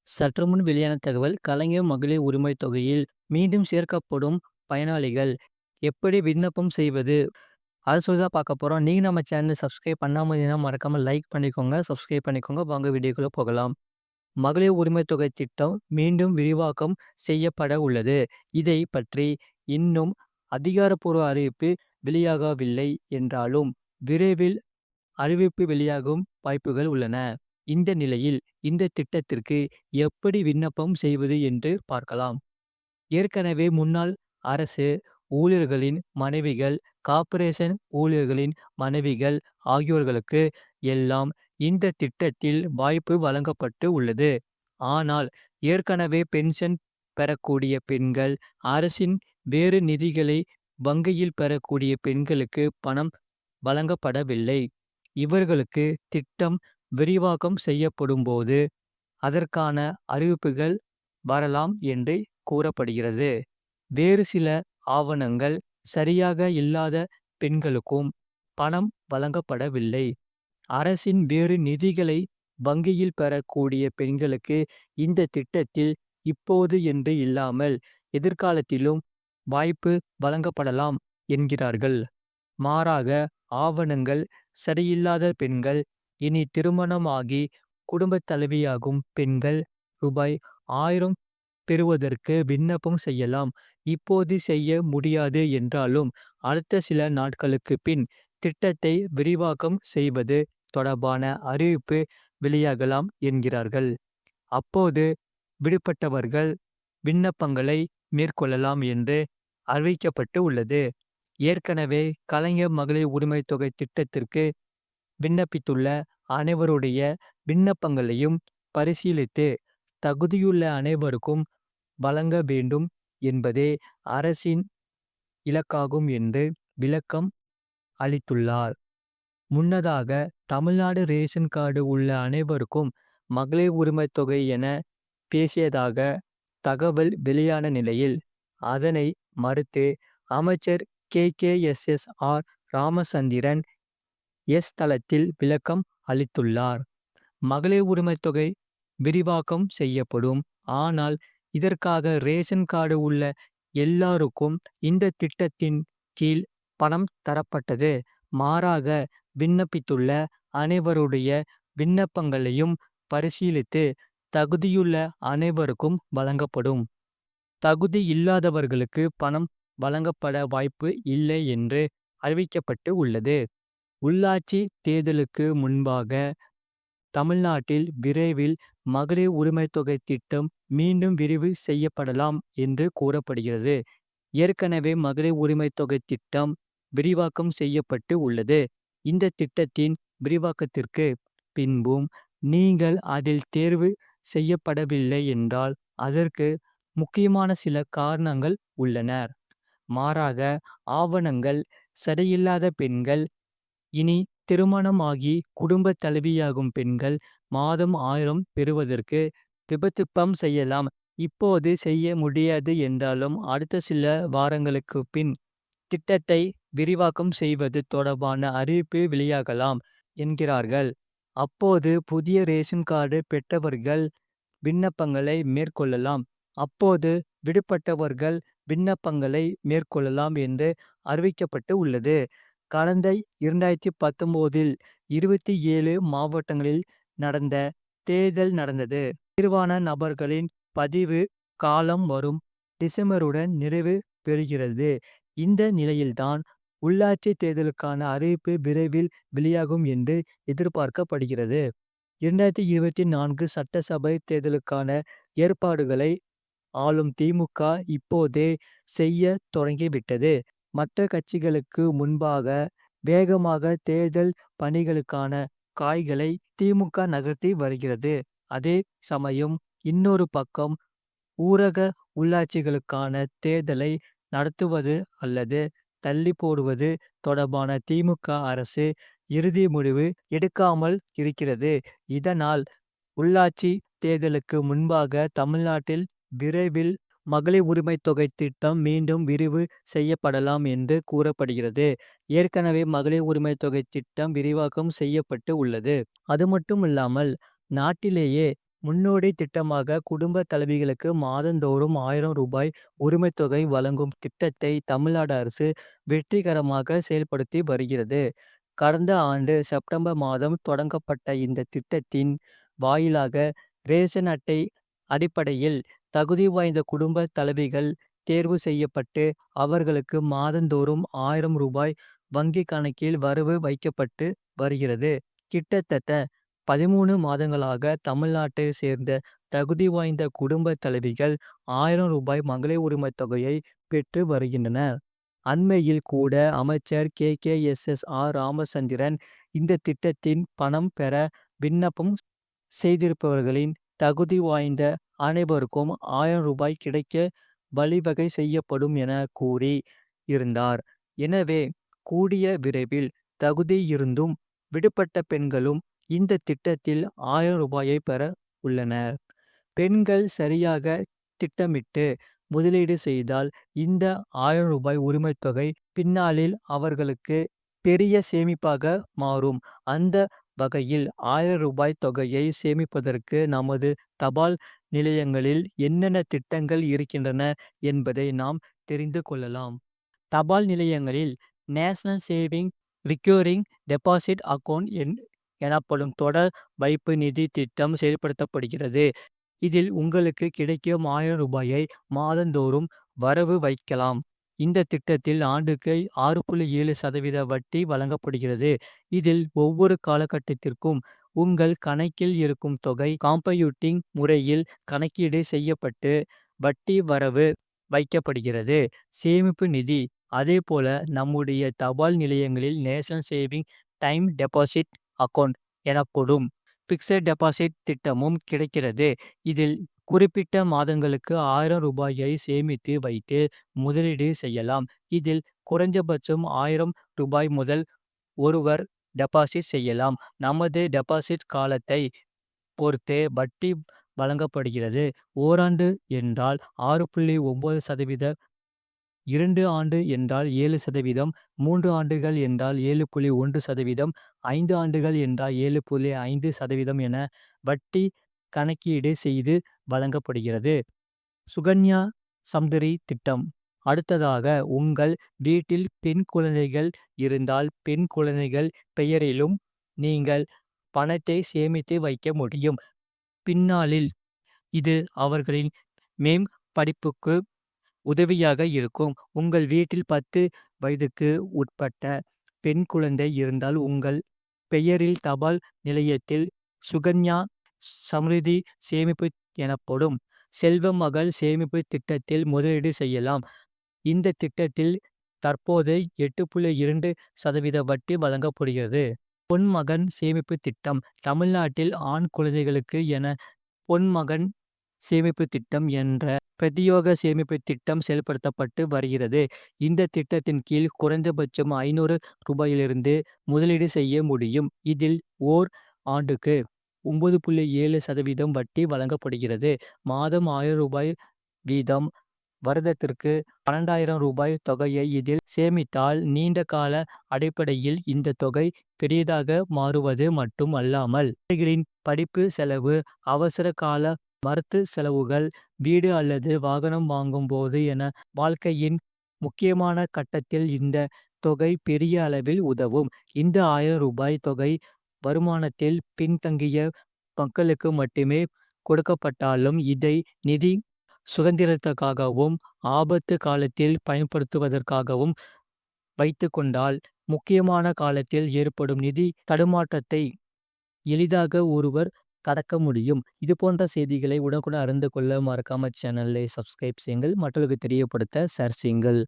சற்றுமுன் வெளியான தகவல் கலைஞர் மகளிர் உரிமைத் தொகையில் மீண்டும் சேர்க்கப்படும் பயனாளிகள் எப்படி விண்ணப்பம் செய்வது? அதை சொல்லி தான் பார்க்க போறோம். நீங்க நம்ம சேனலை சப்ஸ்கிரைப் பண்ணாம இருந்தீங்கன்னா மறக்காம லைக் பண்ணிக்கோங்க, சப்ஸ்கிரைப் பண்ணிக்கோங்க. வாங்க வீடியோக்குள்ள போகலாம். மகளிர் உரிமைத் தொகை திட்டம் மீண்டும் விரிவாக்கம் செய்யப்பட உள்ளது. இதை பற்றி இன்னும் அதிகாரப்பூர்வ அறிவிப்பு வெளியாகவில்லை என்றாலும் விரைவில் அறிவிப்பு வெளியாகும் வாய்ப்புகள் உள்ளன. இந்த நிலையில் இந்த திட்டத்திற்கு எப்படி விண்ணப்பம் செய்வது என்று பார்க்கலாம். ஏற்கனவே முன்னாள் அரசு ஊழியர்களின் மனைவிகள், கார்ப்பரேஷன் ஊழியர்களின் மனைவிகள் ஆகியோர்களுக்கு எல்லாம் இந்த திட்டத்தில் வாய்ப்பு வழங்கப்பட்டு உள்ளது. ஆனால் ஏற்கனவே பென்ஷன் பெறக்கூடிய பெண்கள், அரசின் வேறு நிதிகளை வங்கியில் பெறக்கூடிய பெண்களுக்கு பணம் வழங்கப்படவில்லை. இவர்களுக்கு திட்டம் விரிவாக்கம் செய்யப்படும்போது அதற்கான அறிவிப்புகள் வரலாம் என்று கூறப்படுகிறது. வேறு சில ஆவணங்கள் சரியாக இல்லாத பெண்களுக்கும் பணம் வழங்கப்படவில்லை. அரசின் வேறு நிதிகளை வங்கியில் பெறக்கூடிய பெண்களுக்கு இந்த திட்டத்தில் இப்போது என்று இல்லாமல் எதிர்காலத்திலும் வாய்ப்பு வழங்கப்படலாம் என்கிறார்கள். மாறாக ஆவணங்கள் சரியில்லாத பெண்கள், இனி திருமணமாகி குடும்பத் தலைவியாகும் பெண்கள் ரூபாய் 1000 பெறுவதற்கு விண்ணப்பம் செய்யலாம். இப்போது செய்ய முடியாது என்றாலும் அடுத்த சில நாட்களுக்கு பின் திட்டத்தை விரிவாக்கம் செய்வது தொடர்பான அறிவிப்பு வெளியாகலாம் என்கிறார்கள். அப்போது விடுபட்டவர்கள் விண்ணப்பங்களை மேற்கொள்ளலாம் என்று அறிவிக்கப்பட்டு உள்ளது. ஏற்கனவே கலைஞர் மகளிர் உரிமைத் தொகை திட்டத்திற்கு விண்ணப்பித்துள்ள அனைவருடைய விண்ணப்பங்களையும் பரிசீலித்து தகுதியுள்ள அனைவருக்கும் வழங்க வேண்டும் என்பதே அரசின் இலக்காகும் என்று விளக்கம் அளித்துள்ளார். முன்னதாக தமிழ்நாடு ரேஷன் கார்டு உள்ள அனைவருக்கும் மகளிர் உரிமைத் தொகை என பேசியதாக தகவல் வெளியான நிலையில் அதனை மறுத்து அமைச்சர் KKSSR ராமச்சந்திரன் எஸ் தளத்தில் விளக்கம் அளித்துள்ளார். மகளிர் உரிமைத் தொகை விரிவாக்கம் செய்யப்படும். ஆனால் இதற்காக ரேஷன் கார்டு உள்ள எல்லாருக்கும் இந்த திட்டத்தின் கீழ் பணம் தரப்பட்டது. மாறாக விண்ணப்பித்துள்ள அனைவருடைய விண்ணப்பங்களையும் பரிசீலித்து தகுதியுள்ள அனைவருக்கும் வழங்கப்படும். தகுதி இல்லாதவர்களுக்கு பணம் வழங்கப்பட வாய்ப்பு இல்லை என்று அறிவிக்கப்பட்டு உள்ளது. உள்ளாட்சி தேர்தலுக்கு முன்பாக தமிழ்நாட்டில் விரைவில் மகளிர் உரிமைத் தொகை திட்டம் மீண்டும் விரிவு செய்யப்படலாம் என்று கூறப்படுகிறது. ஏற்கனவே மகளிர் உரிமைத் தொகை திட்டம் விரிவாக்கம் செய்யப்பட்டு உள்ளது. இந்த திட்டத்தின் விரிவாக்கத்திற்கு பின்பும் நீங்கள் அதில் தேர்வு செய்யப்படவில்லை என்றால் அதற்கு முக்கியமான சில காரணங்கள் உள்ளன. மாறாக ஆவணங்கள் சரியில்லாத பெண்கள், இனி திருமணமாகி குடும்ப தலைவியாகும் பெண்கள் மாதம் 1000 பெறுவதற்கு விபத்துப்பம் செய்யலாம். இப்போது செய்ய முடியாது என்றாலும் அடுத்த சில வாரங்களுக்கு பின் திட்டத்தை விரிவாக்கம் செய்வது தொடர்பான அறிவிப்பு வெளியாகலாம் என்கிறார்கள். அப்போது புதிய ரேஷன் கார்டு பெற்றவர்கள் விண்ணப்பங்களை மேற்கொள்ளலாம். அப்போது விடுபட்டவர்கள் விண்ணப்பங்களை மேற்கொள்ளலாம் என்று அறிவிக்கப்பட்டு உள்ளது. கடந்த 2019இல் 27 மாவட்டங்களில் நடந்த தேர்தல் நடந்தது. தேர்வான நபர்களின் பதிவு காலம் வரும் டிசம்பருடன் நிறைவு பெறுகிறது. இந்த நிலையில்தான் உள்ளாட்சி தேர்தலுக்கான அறிவிப்பு விரைவில் வெளியாகும் என்று எதிர்பார்க்கப்படுகிறது. 2024 சட்டசபை தேர்தலுக்கான ஏற்பாடுகளை ஆளும் திமுக இப்போதே செய்ய தொடங்கிவிட்டது. மற்ற கட்சிகளுக்கு முன்பாக வேகமாக தேர்தல் பணிகளுக்கான காய்களை திமுக நகர்த்தி வருகிறது. அதே சமயம் இன்னொரு பக்கம் ஊரக உள்ளாட்சிகளுக்கான தேர்தலை நடத்துவது அல்லது தள்ளி போடுவது தொடர்பான திமுக அரசு இறுதி முடிவு எடுக்காமல் இருக்கிறது. இதனால் உள்ளாட்சி தேர்தலுக்கு முன்பாக தமிழ்நாட்டில் விரைவில் மகளிர் உரிமைத் தொகை திட்டம் மீண்டும் விரிவு செய்யப்படலாம் என்று கூறப்படுகிறது. ஏற்கனவே மகளிர் உரிமைத் தொகை திட்டம் விரிவாக்கம் செய்யப்பட்டு உள்ளது. அது மட்டும் இல்லாமல் நாட்டிலேயே முன்னோடி திட்டமாக குடும்ப தலைவிகளுக்கு மாதந்தோறும் ரூ. 1000 உரிமைத் தொகை வழங்கும் திட்டத்தை தமிழ்நாடு அரசு வெற்றிகரமாக செயல்படுத்தி வருகிறது. கடந்த ஆண்டு செப்டம்பர் மாதம் தொடங்கப்பட்ட இந்த திட்டத்தின் வாயிலாக ரேஷன் அட்டை அடிப்படையில் தகுதி வாய்ந்த குடும்ப தலைவிகள் தேர்வு செய்யப்பட்டு அவர்களுக்கு மாதந்தோறும் ரூ. 1000 வங்கி கணக்கில் வரவு வைக்கப்பட்டு வருகிறது. கிட்டத்தட்ட 13 மாதங்களாக தமிழ்நாட்டை சேர்ந்த தகுதி வாய்ந்த குடும்ப தலைவிகள் ரூ. 1000 மகளிர் உரிமைத் தொகையை பெற்று வருகின்றனர். அண்மையில் கூட அமைச்சர் KKSSR ராமச்சந்திரன் இந்த திட்டத்தின் பணம் பெற விண்ணப்பம் செய்திருப்பவர்களின் தகுதி வாய்ந்த அனைவருக்கும் ரூ. 1000 கிடைக்க வழிவகை செய்யப்படும் என கூறி இருந்தார். எனவே கூடிய விரைவில் தகுதி இருந்தும் விடுபட்ட பெண்களும் இந்த திட்டத்தில் ரூ. 1000 பெற உள்ளனர். பெண்கள் சரியாக திட்டமிட்டு முதலீடு செய்தால் இந்த ரூ. 1000 உரிமைத் தொகை பின்னாளில் அவர்களுக்கு பெரிய சேமிப்பாக மாறும். அந்த வகையில் ரூ. 1000 தொகையை சேமிப்பதற்கு நமது தபால் நிலையங்களில் என்னென்ன திட்டங்கள் இருக்கின்றன என்பதை நாம் தெரிந்து கொள்ளலாம். தபால் நிலையங்களில் நேஷனல் சேவிங் ரிக்யூரிங் டெபாசிட் அக்கவுண்ட் எனப்படும் தொடர் வைப்பு நிதி திட்டம் செயல்படுத்தப்படுகிறது. இதில் உங்களுக்கு கிடைக்கும் ரூ. 1000 மாதந்தோறும் வரவு வைக்கலாம். இந்த திட்டத்தில் ஆண்டுக்கு 6.7% வட்டி வழங்கப்படுகிறது. இதில் ஒவ்வொரு காலகட்டத்திற்கும் உங்கள் கணக்கில் இருக்கும் தொகை காம்பவுண்டிங் முறையில் கணக்கீடு செய்யப்பட்டு வட்டி வரவு வைக்கப்படுகிறது. சேமிப்பு நிதி அதேபோல நம்முடைய தபால் நிலையங்களில் national saving time deposit account எனப்படும் பிக்சட் டெபாசிட் திட்டமும் கிடைக்கிறது. இதில் குறிப்பிட்ட மாதங்களுக்கு ரூ. 1000 சேமித்து வைத்து முதலீடு செய்யலாம். இதில் குறைந்தபட்சம் ரூ. 1000 முதல் ஒருவர் டெபாசிட் செய்யலாம். நமது டெபாசிட் காலத்தை பொறுத்தே வட்டி வழங்கப்படுகிறது. ஓராண்டு என்றால் 6.9%, 2 ஆண்டு என்றால் 7%, 3 ஆண்டுகள் என்றால் 7.1%, 5 ஆண்டுகள் என்றால் 7.5% என வட்டி கணக்கீடு செய்து வழங்கப்படுகிறது. சுகன்யா சம்ருதி திட்டம். அடுத்ததாக உங்கள் வீட்டில் பெண் குழந்தைகள் இருந்தால் பெண் குழந்தைகள் பெயரிலும் நீங்கள் பணத்தை சேமித்து வைக்க முடியும். பின்னாளில் இது அவர்களின் மேம்படிப்புக்கு உதவியாக இருக்கும். உங்கள் வீட்டில் 10 வயதுக்கு உட்பட்ட பெண் குழந்தை இருந்தால் உங்கள் பெயரில் தபால் நிலையத்தில் சுகன்யா சம்ருதி சேமிப்பு எனப்படும் செல்வ மகள் சேமிப்பு திட்டத்தில் முதலீடு செய்யலாம். இந்த திட்டத்தில் தற்போது 8.2% வட்டி வழங்கப்படுகிறது. பொன்மகன் சேமிப்பு திட்டம். தமிழ்நாட்டில் ஆண் குழந்தைகளுக்கு என பொன்மகன் சேமிப்பு திட்டம் என்ற பிரத்யேக சேமிப்பு திட்டம் செயல்படுத்தப்பட்டு வருகிறது. இந்த திட்டத்தின் கீழ் குறைந்தபட்சம் ரூ. 500 முதலீடு செய்ய முடியும். இதில் ஓர் ஆண்டுக்கு 9.7% வட்டி வழங்கப்படுகிறது. மாதம் ரூ. 1000 வீதம். வருடத்திற்கு ரூ. 12,000 தொகையை இதில் சேமித்தால் நீண்ட கால அடிப்படையில் இந்த தொகை பெரியதாக மாறுவது மட்டும் அல்லாமல் குழந்தைகளின் படிப்பு செலவு, அவசர கால மருத்துவ செலவுகள், வீடு அல்லது வாகனம் வாங்கும் போது என வாழ்க்கையின் முக்கியமான கட்டத்தில் இந்த தொகை பெரிய அளவில் உதவும். இந்த ரூ. 1000 தொகை வருமானத்தில் பின்தங்கிய மக்களுக்கு மட்டுமே கொடுக்கப்பட்டாலும் இதை நிதி சுதந்திரத்துக்காகவும் ஆபத்து காலத்தில் பயன்படுத்துவதற்காகவும் வைத்துக்கொண்டால் முக்கியமான காலத்தில் ஏற்படும் நிதி தடுமாற்றத்தை எளிதாக ஒருவர் கடக்க முடியும். இது போன்ற செய்திகளை உடனுக்குடன் அறிந்து கொள்ள மறக்காம சேனலை சப்ஸ்கிரைப் செய்யுங்கள். மற்றவர்களுக்கு தெரியப்படுத்த ஷேர் செய்யுங்கள்.